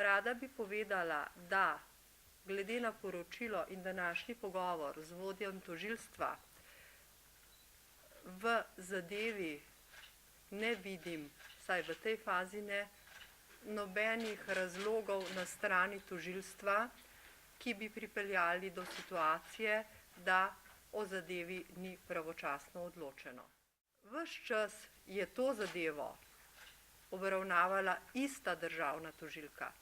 Rada bi povedala, da glede na poročilo in današnji pogovor z vodjem tožilstva v zadevi ne vidim, vsaj v tej fazi ne, nobenih razlogov na strani tožilstva, ki bi pripeljali do situacije, da o zadevi ni pravočasno odločeno. Ves čas je to zadevo obravnavala ista državna tožilka.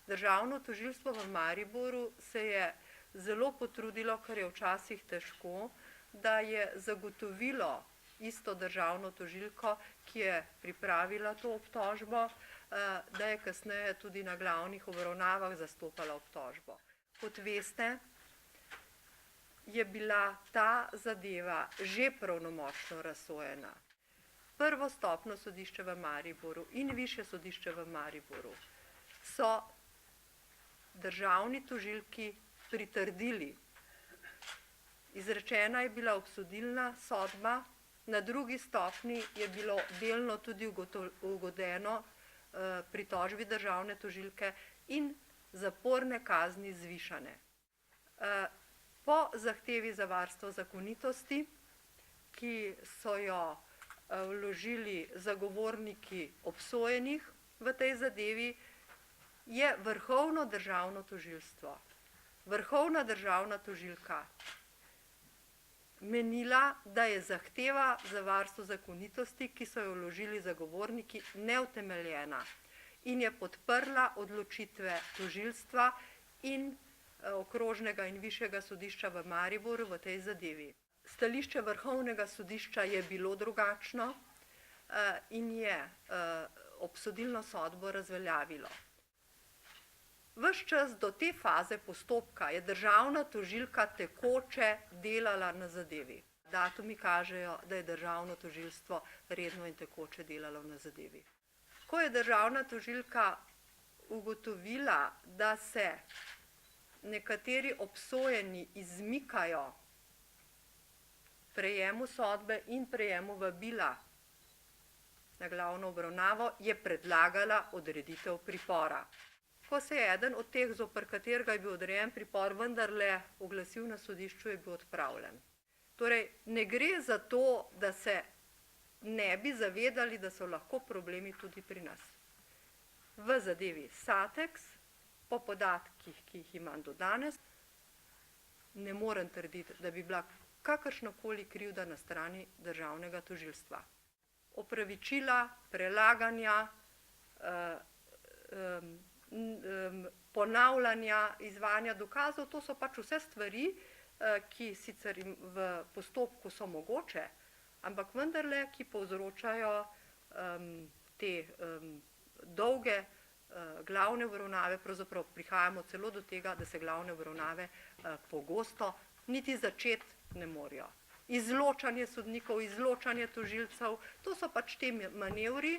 Državno tožilstvo v Mariboru se je zelo potrudilo, kar je včasih težko, da je zagotovilo isto državno tožilko, ki je pripravila to obtožbo, da je kasneje tudi na glavnih obravnavah zastopala obtožbo. Kot veste, je bila ta zadeva že pravnomočno razsojena. Prvostopnjo sodišče v Mariboru in višje sodišče v Mariboru so državni tožilki pritrdili. Izrečena je bila obsodilna sodba, na drugi stopnji je bilo delno tudi ugodeno pritožbi državne tožilke in zaporne kazni zvišane. Po zahtevi za varstvo zakonitosti, ki so jo vložili zagovorniki obsojenih v tej zadevi, je Vrhovno državno tožilstvo, Vrhovna državna tožilka menila, da je zahteva za varstvo zakonitosti, ki so jo vložili zagovorniki, neutemeljena in je podprla odločitve tožilstva in okrožnega in višjega sodišča v Mariboru v tej zadevi. Stališče Vrhovnega sodišča je bilo drugačno in je obsodilno sodbo razveljavilo. Ves čas do te faze postopka je državna tožilka tekoče delala na zadevi. Datumi kažejo, da je državno tožilstvo redno in tekoče delalo na zadevi. Ko je državna tožilka ugotovila, da se nekateri obsojeni izmikajo prejemu sodbe in prejemu vabila na glavno obravnavo, je predlagala odreditev pripora. Ko se je eden od teh, zoper katerega je bil odrejen pripor, vendarle oglasil na sodišču, je bil odpravljen. Torej, ne gre za to, da se ne bi zavedali, da so lahko problemi tudi pri nas. V zadevi Satex, po podatkih, ki jih imam do danes, ne morem trditi, da bi bila kakršnakoli krivda na strani državnega tožilstva. Opravičila, prelaganja, ponavljanja, izvajanja dokazov, to so pač vse stvari, ki sicer v postopku so mogoče, ampak vendarle, ki povzročajo te dolge glavne obravnave, pravzaprav prihajamo celo do tega, da se glavne obravnave pogosto niti začeti ne morejo. Izločanje sodnikov, izločanje tožilcev, to so pač te manevri,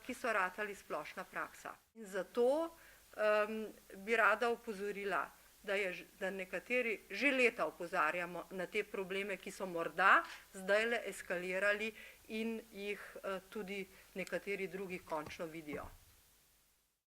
ki so ratali splošna praksa. In zato bi rada opozorila, da nekateri že leta opozarjamo na te probleme, ki so morda zdajle eskalirali in jih tudi nekateri drugi končno vidijo.